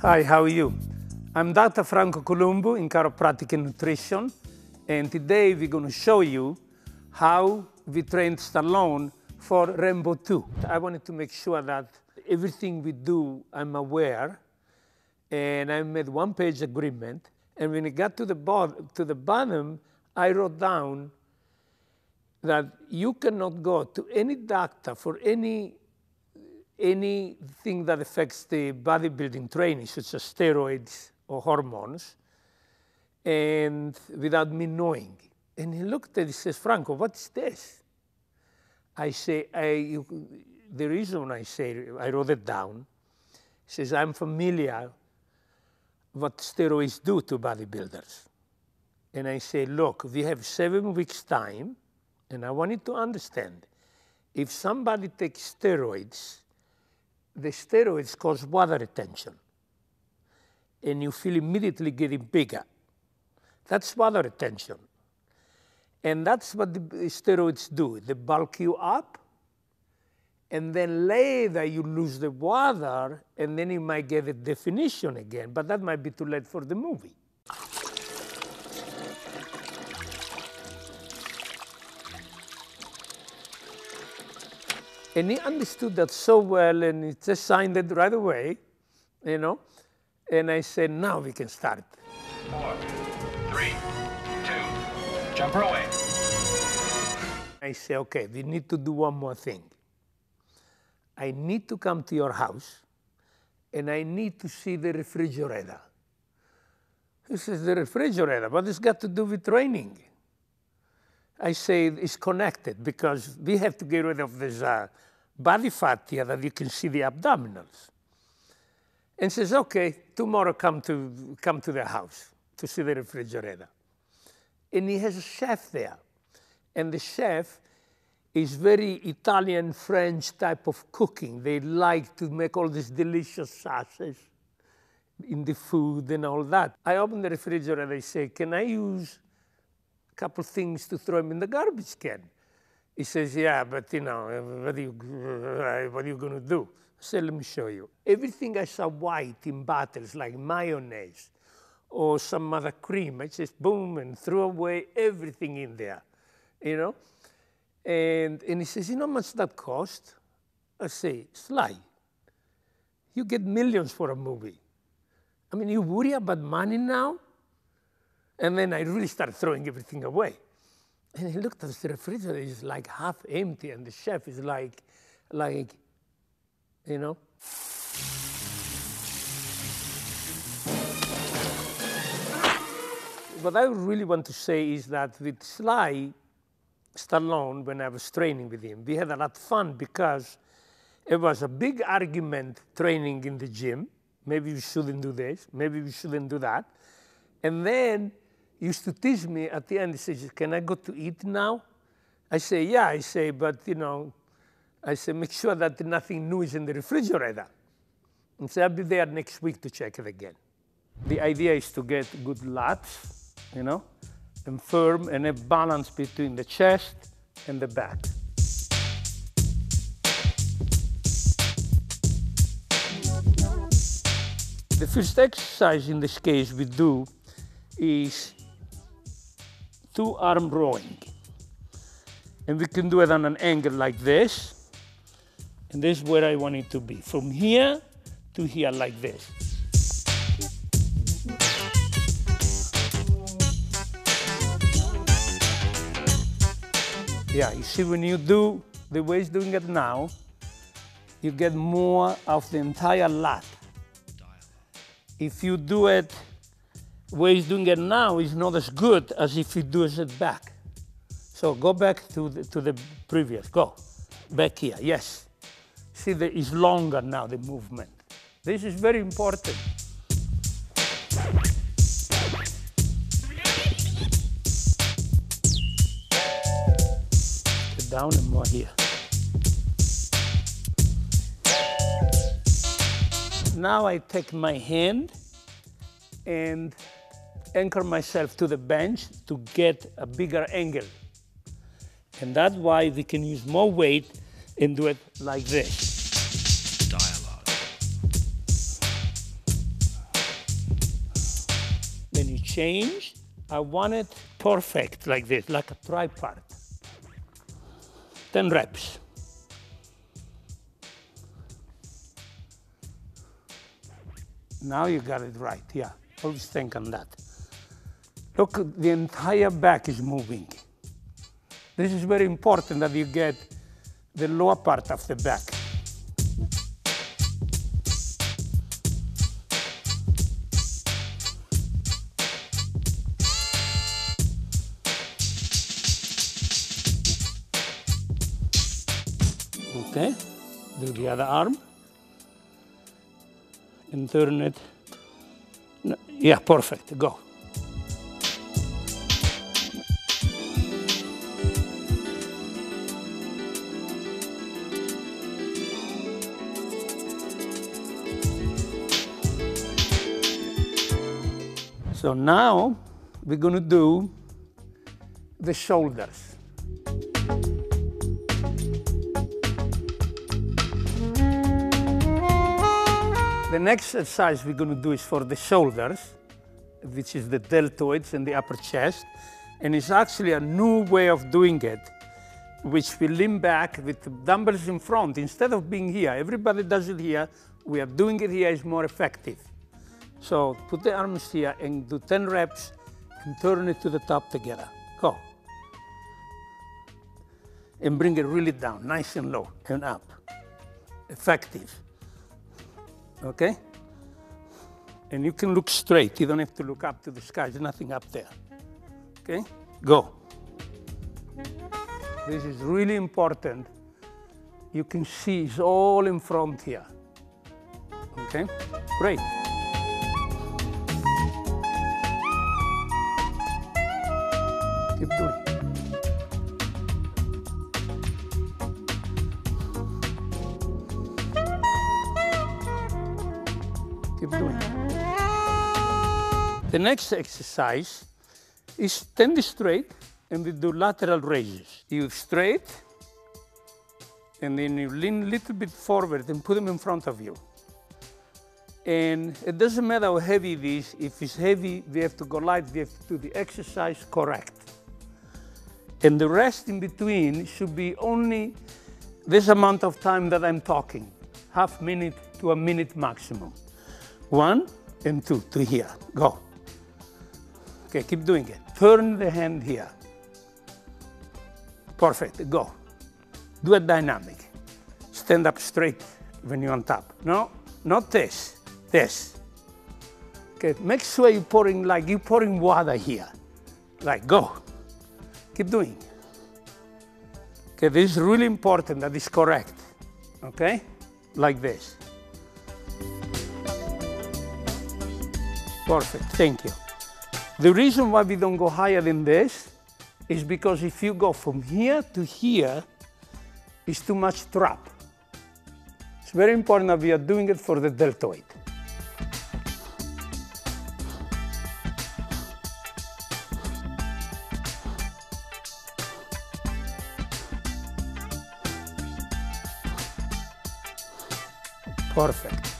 Hi, how are you? I'm Dr. Franco Colombo in chiropractic and nutrition, and today we're going to show you how we trained Stallone for Rambo 2. I wanted to make sure that everything we do, I'm aware, and I made one-page agreement, and when it got to the bottom, I wrote down that you cannot go to any doctor for anything that affects the bodybuilding training, such as steroids or hormones, and without me knowing. And he looked at it and says, Franco, what's this? I say, the reason I say, I wrote it down, he says, I'm familiar what steroids do to bodybuilders. And I say, look, we have 7 weeks time, and I want you to understand, if somebody takes steroids, the steroids cause water retention, and you feel immediately getting bigger. That's water retention. And that's what the steroids do. They bulk you up, and then later you lose the water, and then you might get a definition again, but that might be too late for the movie. And he understood that so well, and he just signed it right away, you know. And I said, now we can start. 4, 3, 2, jumper away. I say, okay, we need to do one more thing. I need to come to your house, and I need to see the refrigerator. He says, the refrigerator? What has got to do with training? I say, it's connected, because we have to get rid of this body fat here that you can see the abdominals. And says, okay, tomorrow come to the house to see the refrigerator. And he has a chef there. And the chef is very Italian, French type of cooking. They like to make all these delicious sauces in the food and all that. I open the refrigerator, I say, can I use a couple things to throw them in the garbage can? He says, yeah, but you know, what are you going to do? I said, let me show you. Everything I saw white in bottles, like mayonnaise or some other cream, I just boom and threw away everything in there, you know? And he says, you know how much that cost? I say, Sly, you get millions for a movie. I mean, you worry about money now? And then I really started throwing everything away. And he looked at the refrigerator, it's like half empty, and the chef is like, you know. What I really want to say is that with Sly Stallone, when I was training with him, we had a lot of fun because it was a big argument training in the gym. Maybe we shouldn't do this, maybe we shouldn't do that. And then he used to tease me at the end. He says, can I go to eat now? I say, yeah. I say, but, you know, I say, make sure that nothing new is in the refrigerator. And say, I'll be there next week to check it again. The idea is to get good lats, you know, and firm, and a balance between the chest and the back. The first exercise in this case we do is 2-arm rowing. And we can do it on an angle like this. And this is where I want it to be. From here to here like this. Yeah, you see when you do the way he's doing it now, you get more of the entire lat. If you do it the way he's doing it now, it's not as good as if he does it back. So go back to the previous, go. Back here, yes. See, it's longer now, the movement. This is very important. Get down and more here. Now I take my hand and anchor myself to the bench to get a bigger angle. And that's why we can use more weight and do it like this. Dialogue. Then you change. I want it perfect like this, like a tripart. 10 reps. Now you got it right, yeah. Always think on that. Look, the entire back is moving. This is very important that you get the lower part of the back. Okay, do the other arm. And turn it. No, yeah, perfect, go. So now we're going to do the shoulders. The next exercise we're going to do is for the shoulders, which is the deltoids and the upper chest. And it's actually a new way of doing it, which we lean back with the dumbbells in front. Instead of being here, everybody does it here. We are doing it here, it's more effective. So put the arms here and do 10 reps and turn it to the top together. Go. And bring it really down, nice and low and up. Effective. Okay? And you can look straight. You don't have to look up to the sky. There's nothing up there. Okay? Go. This is really important. You can see it's all in front here. Okay? Great. Keep doing. Keep doing. The next exercise is stand straight and we do lateral raises. You straight and then you lean a little bit forward and put them in front of you. And it doesn't matter how heavy it is. If it's heavy, we have to go light. We have to do the exercise correct. And the rest in between should be only this amount of time that I'm talking, half minute to a minute maximum. 1 and 2 to here. Go. Okay, keep doing it. Turn the hand here. Perfect. Go. Do a dynamic. Stand up straight when you're on top. No, not this. This. Okay, make sure you're pouring water here. Like, go. Keep doing. Okay, this is really important that it's correct. Okay? Like this. Perfect, thank you. The reason why we don't go higher than this is because if you go from here to here, it's too much trap. It's very important that we are doing it for the deltoid. Perfect.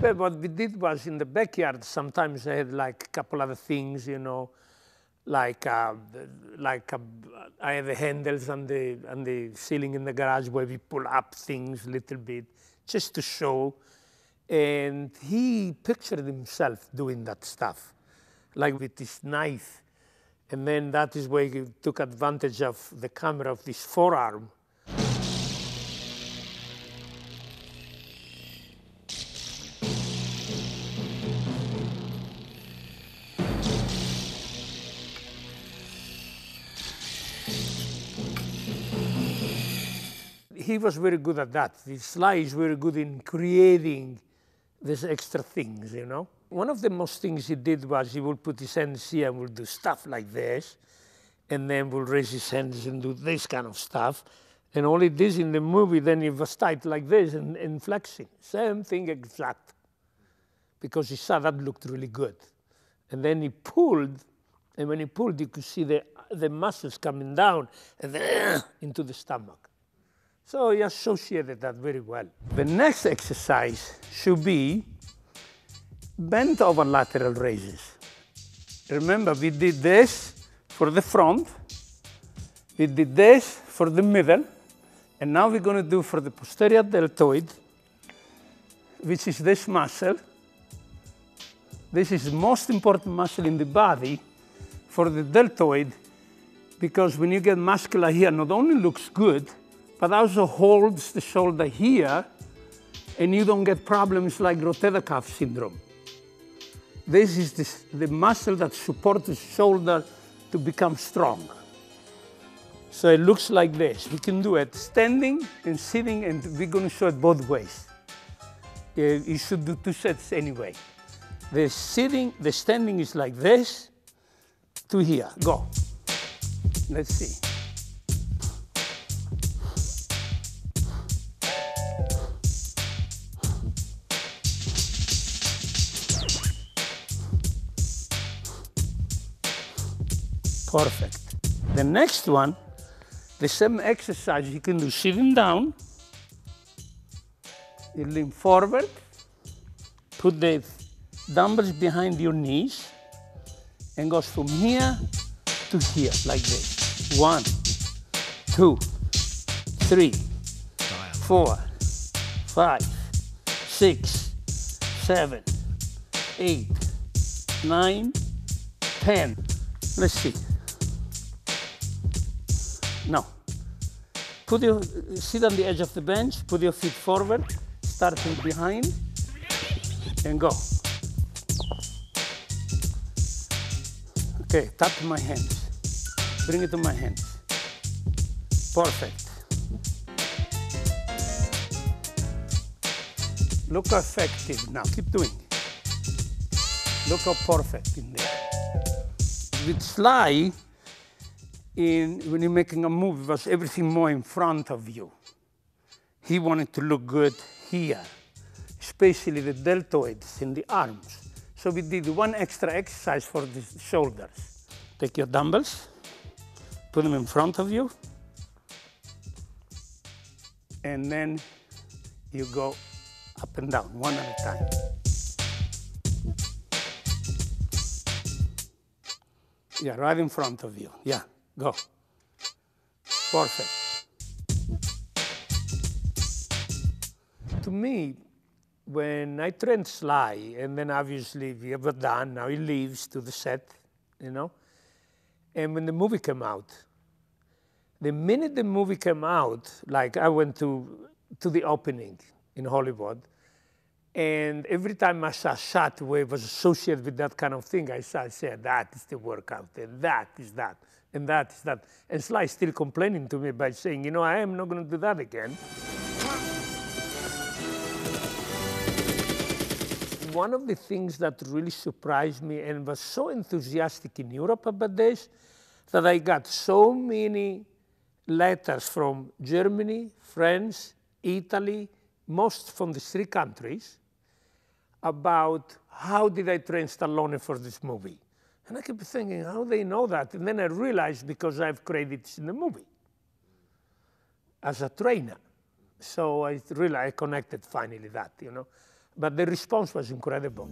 But what we did was in the backyard, sometimes I had like a couple other things, you know, I have the handles on the ceiling in the garage where we pull up things a little bit, just to show. And he pictured himself doing that stuff, like with this knife. And then that is where he took advantage of the camera of this forearm. He was very good at that. Sly is very good in creating these extra things, you know. One of the most things he did was he would put his hands here and would do stuff like this, and then would raise his hands and do this kind of stuff. And all he did in the movie, then he was tight like this and flexing. Same thing exact. Because he saw that looked really good. And then he pulled, and when he pulled, you could see the muscles coming down and then into the stomach. So you associated that very well. The next exercise should be bent over lateral raises. Remember, we did this for the front, we did this for the middle, and now we're going to do for the posterior deltoid, which is this muscle. This is the most important muscle in the body for the deltoid, because when you get muscular here, not only looks good, but also holds the shoulder here, and you don't get problems like rotator cuff syndrome. This is the muscle that supports the shoulder to become strong. So it looks like this. We can do it standing and sitting, and we're going to show it both ways. You should do 2 sets anyway. The standing is like this to here. Go. Let's see. Perfect. The next one, the same exercise you can do sitting down. You lean forward, put the dumbbells behind your knees, and goes from here to here, like this. 1, 2, 3, 4, 5, 6, 7, 8, 9, 10. Let's see. Now, sit on the edge of the bench, put your feet forward, starting behind, and go. Okay, tap my hands. Bring it to my hands. Perfect. Look how effective now. Keep doing. Look how perfect in there. With Sly, when you're making a movie, was everything more in front of you. He wanted to look good here, especially the deltoids in the arms. So we did one extra exercise for the shoulders. Take your dumbbells, put them in front of you, and then you go up and down, one at a time. Yeah, right in front of you. Yeah, go. Perfect. To me, when I trained Sly, and then obviously we ever done, now he leaves to the set, you know, and when the movie came out, the minute the movie came out, like I went to the opening in Hollywood, and every time I saw a shot where it was associated with that kind of thing, I said, that is the workout, and that is that, and that is that. And Sly is still complaining to me by saying, you know, I am not going to do that again. One of the things that really surprised me and was so enthusiastic in Europe about this, that I got so many letters from Germany, France, Italy, most from the 3 countries, about how did I train Stallone for this movie. And I kept thinking, how they know that? And then I realized because I have credits in the movie as a trainer. So I connected finally that, you know. But the response was incredible.